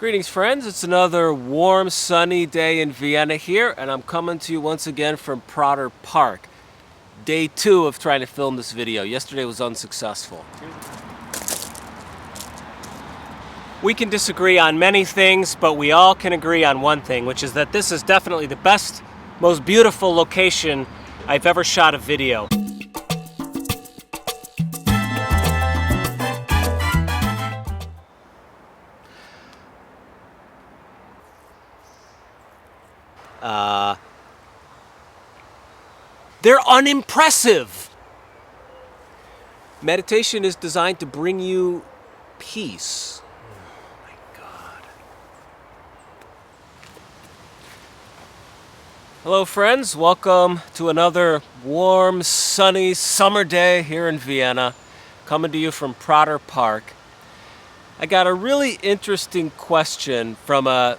Greetings, friends. It's another warm, sunny day in Vienna here, and I'm coming to you once again from Prater Park. Day 2 of trying to film this video. Yesterday was unsuccessful. We can disagree on many things, but we all can agree on one thing, which is that this is definitely the best, most beautiful location I've ever shot a video. They're unimpressive. Meditation is designed to bring you peace. Oh my God. Hello, friends. Welcome to another warm, sunny summer day here in Vienna. Coming to you from Prater Park. I got a really interesting question from a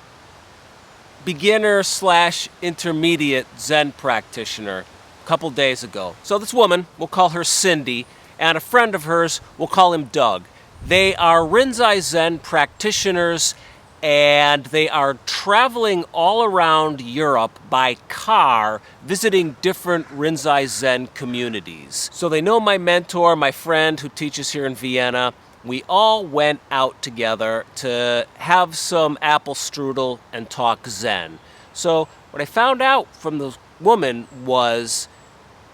beginner/intermediate Zen practitioner a couple days ago. So this woman, we'll call her Cindy, and a friend of hers, we'll call him Doug. They are Rinzai Zen practitioners, and they are traveling all around Europe by car, visiting different Rinzai Zen communities. So they know my mentor, my friend who teaches here in Vienna. We all went out together to have some apple strudel and talk Zen. So what I found out from the woman was,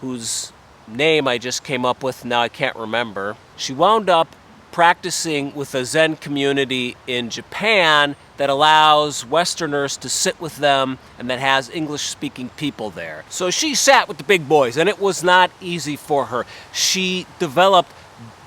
whose name I just came up with, now I can't remember, she wound up practicing with a Zen community in Japan that allows Westerners to sit with them and that has English-speaking people there. So she sat with the big boys, and it was not easy for her. She developed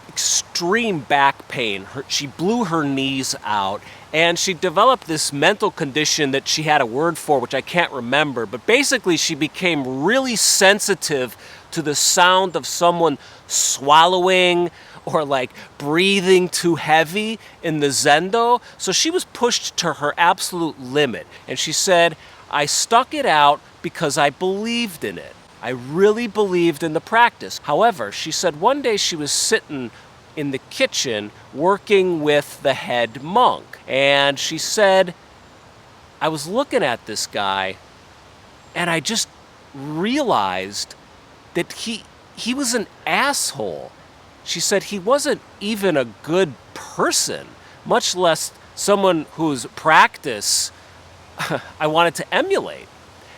extreme back pain. She blew her knees out, and she developed this mental condition that she had a word for, which I can't remember, but basically she became really sensitive to the sound of someone swallowing or like breathing too heavy in the zendo. So she was pushed to her absolute limit, and she said, I stuck it out because I believed in it. I really believed in the practice. However, she said one day she was sitting in the kitchen working with the head monk, and she said, I was looking at this guy and I just realized that he was an asshole. She said he wasn't even a good person, much less someone whose practice I wanted to emulate.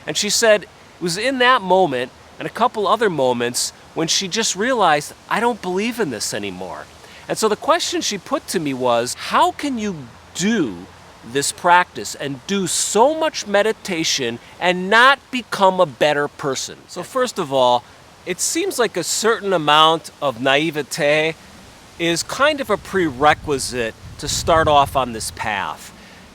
And she said it was in that moment and a couple other moments when she just realized, I don't believe in this anymore. And so the question she put to me was, how can you do this practice and do so much meditation and not become a better person? So first of all, it seems like a certain amount of naivete is kind of a prerequisite to start off on this path.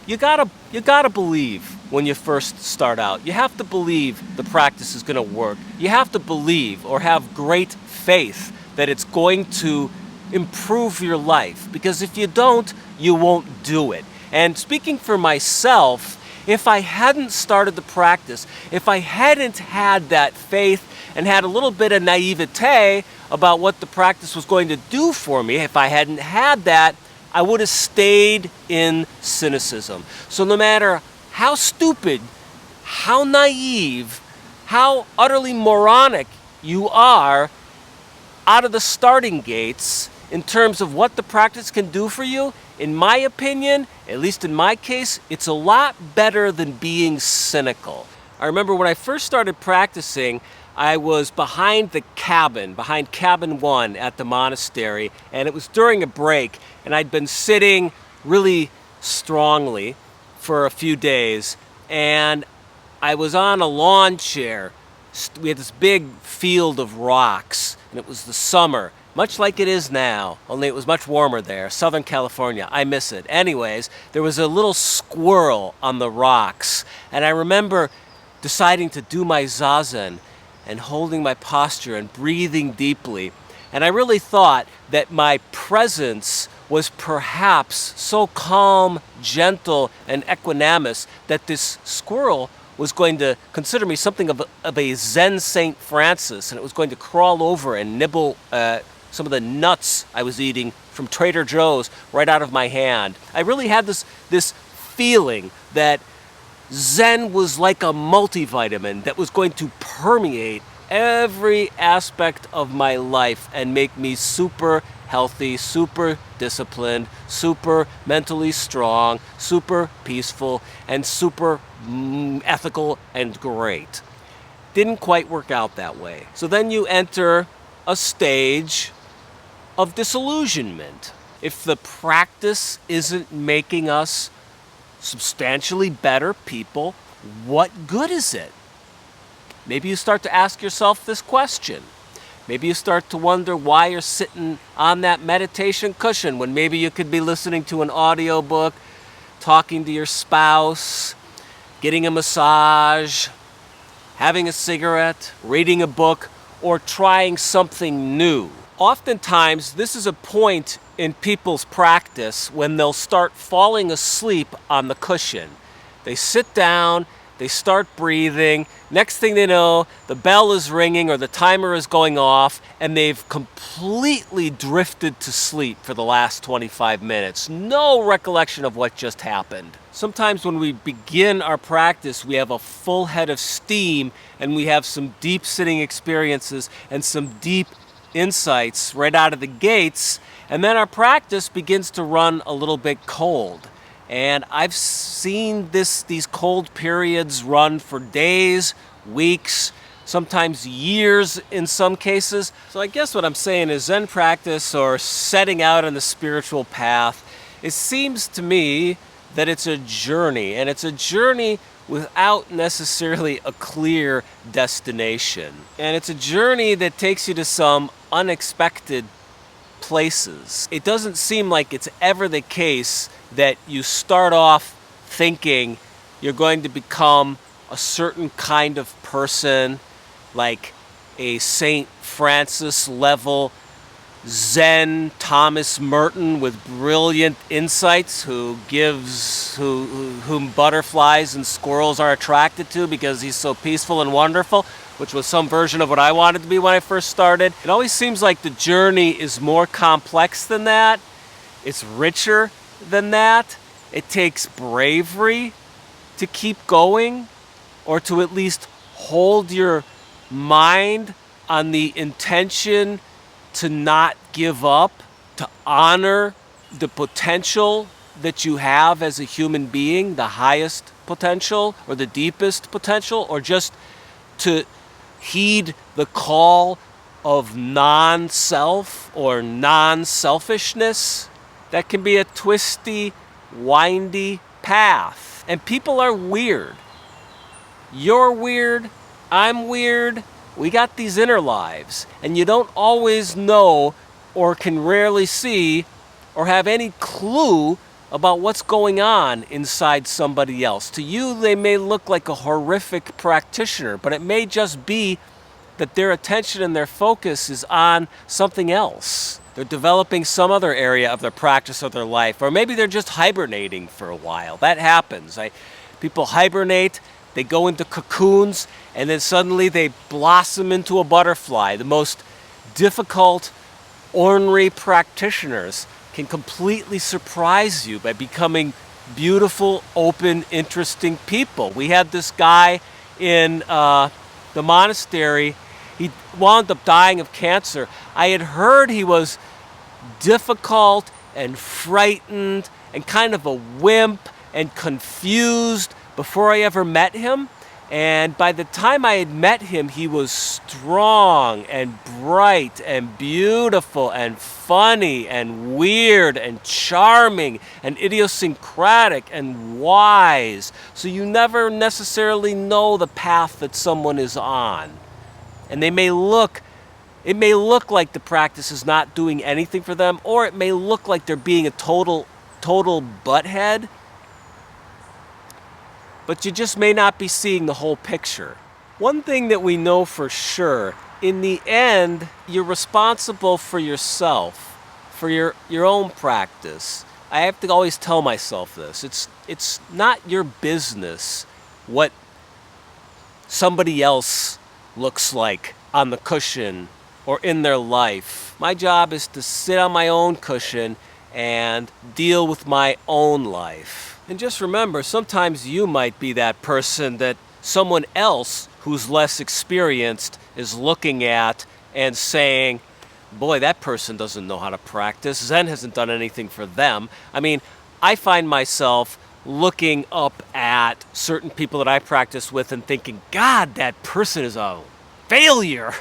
You gotta believe when you first start out. You have to believe the practice is gonna work. You have to believe or have great faith that it's going to improve your life. Because if you don't, you won't do it. And speaking for myself, if I hadn't started the practice, if I hadn't had that faith and had a little bit of naivete about what the practice was going to do for me, if I hadn't had that, I would have stayed in cynicism. So no matter how stupid, how naive, how utterly moronic you are out of the starting gates in terms of what the practice can do for you, in my opinion, at least in my case, it's a lot better than being cynical. I remember when I first started practicing, I was behind cabin 1 at the monastery, and it was during a break, and I'd been sitting really strongly for a few days, and I was on a lawn chair. We had this big field of rocks, and it was the summer, much like it is now, only it was much warmer there. Southern California, I miss it. Anyways, there was a little squirrel on the rocks, and I remember deciding to do my zazen and holding my posture and breathing deeply. And I really thought that my presence was perhaps so calm, gentle, and equanimous that this squirrel was going to consider me something of a Zen Saint Francis, and it was going to crawl over and nibble some of the nuts I was eating from Trader Joe's right out of my hand. I really had this feeling that Zen was like a multivitamin that was going to permeate every aspect of my life and make me super healthy, super disciplined, super mentally strong, super peaceful, and super ethical and great. Didn't quite work out that way. So then you enter a stage of disillusionment. If the practice isn't making us substantially better people, what good is it? Maybe you start to ask yourself this question. Maybe you start to wonder why you're sitting on that meditation cushion when maybe you could be listening to an audiobook, talking to your spouse, getting a massage, having a cigarette, reading a book, or trying something new. Oftentimes, this is a point in people's practice when they'll start falling asleep on the cushion. They sit down, they start breathing. Next thing they know, the bell is ringing or the timer is going off, and they've completely drifted to sleep for the last 25 minutes. No recollection of what just happened. Sometimes when we begin our practice, we have a full head of steam and we have some deep sitting experiences and some deep insights right out of the gates, and then our practice begins to run a little bit cold. And I've seen these cold periods run for days, weeks, sometimes years in some cases. So I guess what I'm saying is Zen practice or setting out on the spiritual path, it seems to me that it's a journey, and it's a journey without necessarily a clear destination. And it's a journey that takes you to some unexpected places. It doesn't seem like it's ever the case that you start off thinking you're going to become a certain kind of person, like a St. Francis level Zen Thomas Merton with brilliant insights whom butterflies and squirrels are attracted to because he's so peaceful and wonderful, which was some version of what I wanted to be when I first started. It always seems like the journey is more complex than that. It's richer than that. It takes bravery to keep going, or to at least hold your mind on the intention to not give up, to honor the potential that you have as a human being, the highest potential or the deepest potential, or just to heed the call of non-self or non-selfishness. That can be a twisty, windy path. And people are weird. You're weird. I'm weird. We got these inner lives, and you don't always know or can rarely see or have any clue about what's going on inside somebody else. To you, they may look like a horrific practitioner, but it may just be that their attention and their focus is on something else. They're developing some other area of their practice of their life, or maybe they're just hibernating for a while. That happens. People hibernate. They go into cocoons, and then suddenly they blossom into a butterfly. The most difficult, ornery practitioners can completely surprise you by becoming beautiful, open, interesting people. We had this guy in the monastery. He wound up dying of cancer. I had heard he was difficult and frightened and kind of a wimp and confused before I ever met him. And by the time I had met him, he was strong and bright and beautiful and funny and weird and charming and idiosyncratic and wise. So you never necessarily know the path that someone is on. And it may look like the practice is not doing anything for them, or it may look like they're being a total butthead. But you just may not be seeing the whole picture. One thing that we know for sure, in the end, you're responsible for yourself, for your own practice. I have to always tell myself this. It's not your business what somebody else looks like on the cushion or in their life. My job is to sit on my own cushion and deal with my own life. And just remember, sometimes you might be that person that someone else who's less experienced is looking at and saying, boy, that person doesn't know how to practice. Zen hasn't done anything for them. I mean, I find myself looking up at certain people that I practice with and thinking, God, that person is a failure,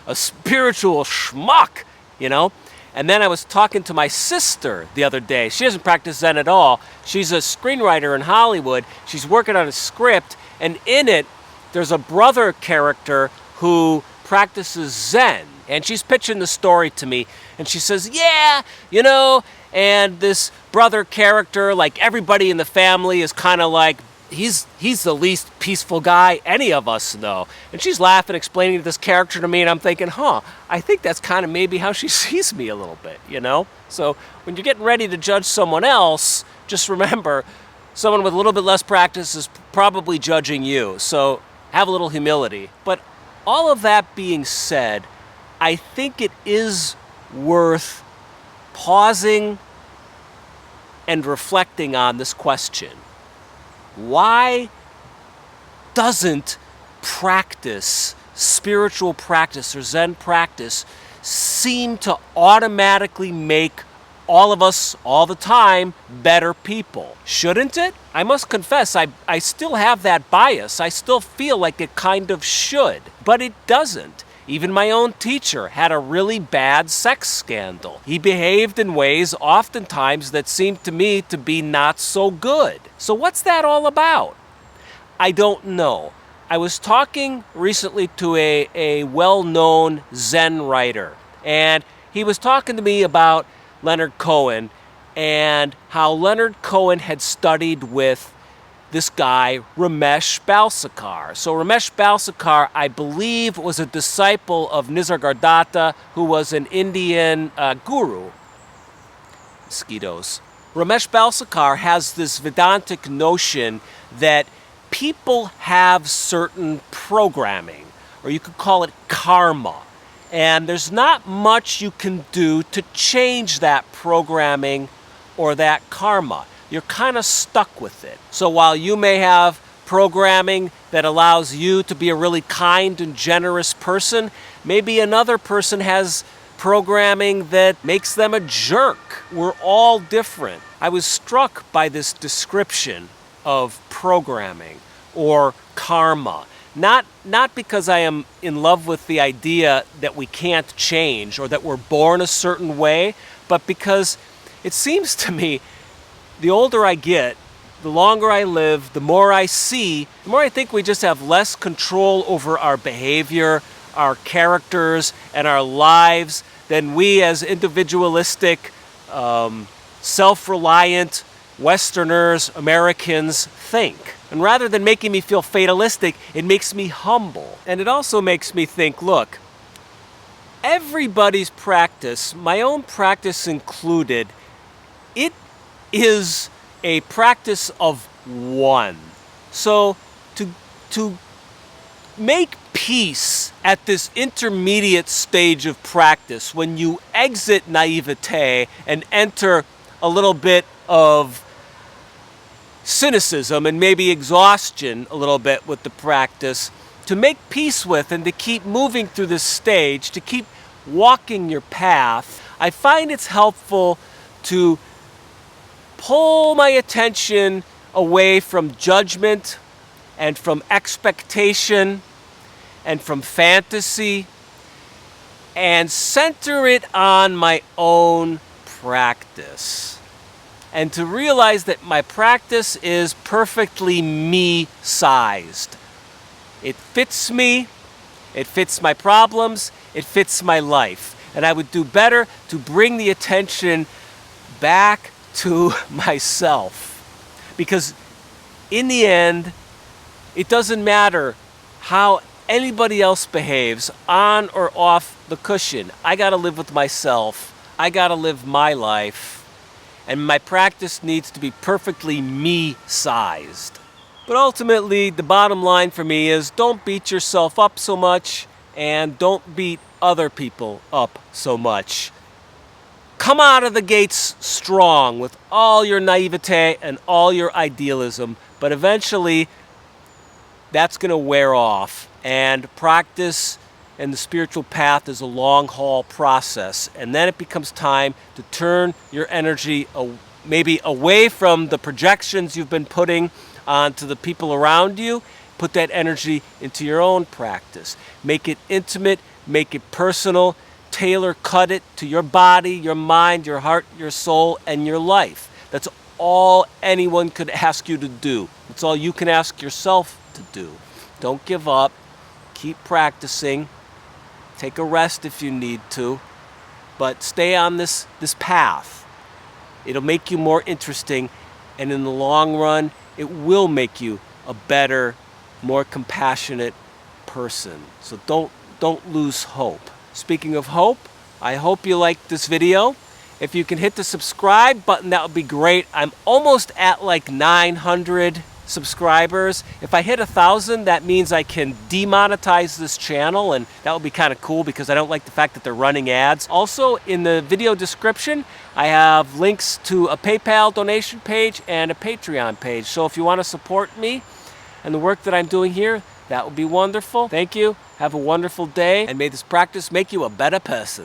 a spiritual schmuck, you know? And then I was talking to my sister the other day. She doesn't practice Zen at all. She's a screenwriter in Hollywood. She's working on a script, and in it, there's a brother character who practices Zen. And she's pitching the story to me, and she says, yeah, you know, and this brother character, like everybody in the family is kind of like, he's the least peaceful guy any of us know. And she's laughing, explaining this character to me, and I'm thinking, I think that's kind of maybe how she sees me a little bit, you know? So when you're getting ready to judge someone else, just remember, someone with a little bit less practice is probably judging you. So have a little humility. But all of that being said, I think it is worth pausing and reflecting on this question. Why doesn't practice, spiritual practice or Zen practice, seem to automatically make all of us, all the time, better people? Shouldn't it? I must confess, I still have that bias. I still feel like it kind of should, but it doesn't. Even my own teacher had a really bad sex scandal. He behaved in ways oftentimes that seemed to me to be not so good. So what's that all about? I don't know. I was talking recently to a well-known Zen writer, and he was talking to me about Leonard Cohen and how Leonard Cohen had studied with this guy, Ramesh Balsekar. So Ramesh Balsekar, I believe, was a disciple of Nisargadatta, who was an Indian guru. Mosquitoes. Ramesh Balsekar has this Vedantic notion that people have certain programming, or you could call it karma. And there's not much you can do to change that programming or that karma. You're kind of stuck with it. So while you may have programming that allows you to be a really kind and generous person, maybe another person has programming that makes them a jerk. We're all different. I was struck by this description of programming or karma. Not because I am in love with the idea that we can't change or that we're born a certain way, but because it seems to me the older I get, the longer I live, the more I see, the more I think we just have less control over our behavior, our characters, and our lives than we as individualistic, self-reliant Westerners, Americans think. And rather than making me feel fatalistic, it makes me humble. And it also makes me think, look, everybody's practice, my own practice included, it is a practice of one. So to make peace at this intermediate stage of practice, when you exit naivete and enter a little bit of cynicism and maybe exhaustion a little bit with the practice, to make peace with and to keep moving through this stage, to keep walking your path, I find it's helpful to pull my attention away from judgment and from expectation and from fantasy and center it on my own practice. And to realize that my practice is perfectly me-sized. It fits me, it fits my problems, it fits my life. And I would do better to bring the attention back to myself. Because in the end, it doesn't matter how anybody else behaves on or off the cushion. I gotta live with myself. I gotta live my life. And my practice needs to be perfectly me-sized. But ultimately, the bottom line for me is don't beat yourself up so much and don't beat other people up so much. come out of the gates strong with all your naivete and all your idealism, but eventually that's going to wear off. And practice and the spiritual path is a long haul process. And then it becomes time to turn your energy maybe away from the projections you've been putting onto the people around you. Put that energy into your own practice. Make it intimate, make it personal, cut it to your body, your mind, your heart, your soul, and your life. That's all anyone could ask you to do. That's all you can ask yourself to do. Don't give up. Keep practicing. Take a rest if you need to. But stay on this path. It'll make you more interesting, and in the long run, it will make you a better, more compassionate person. So don't lose hope. Speaking of hope, I hope you liked this video. If you can hit the subscribe button, that would be great. I'm almost at like 900 subscribers. If I hit 1,000, that means I can demonetize this channel, and that would be kind of cool because I don't like the fact that they're running ads. Also, in the video description, I have links to a PayPal donation page and a Patreon page. So if you want to support me and the work that I'm doing here, that would be wonderful. Thank you. Have a wonderful day, and may this practice make you a better person.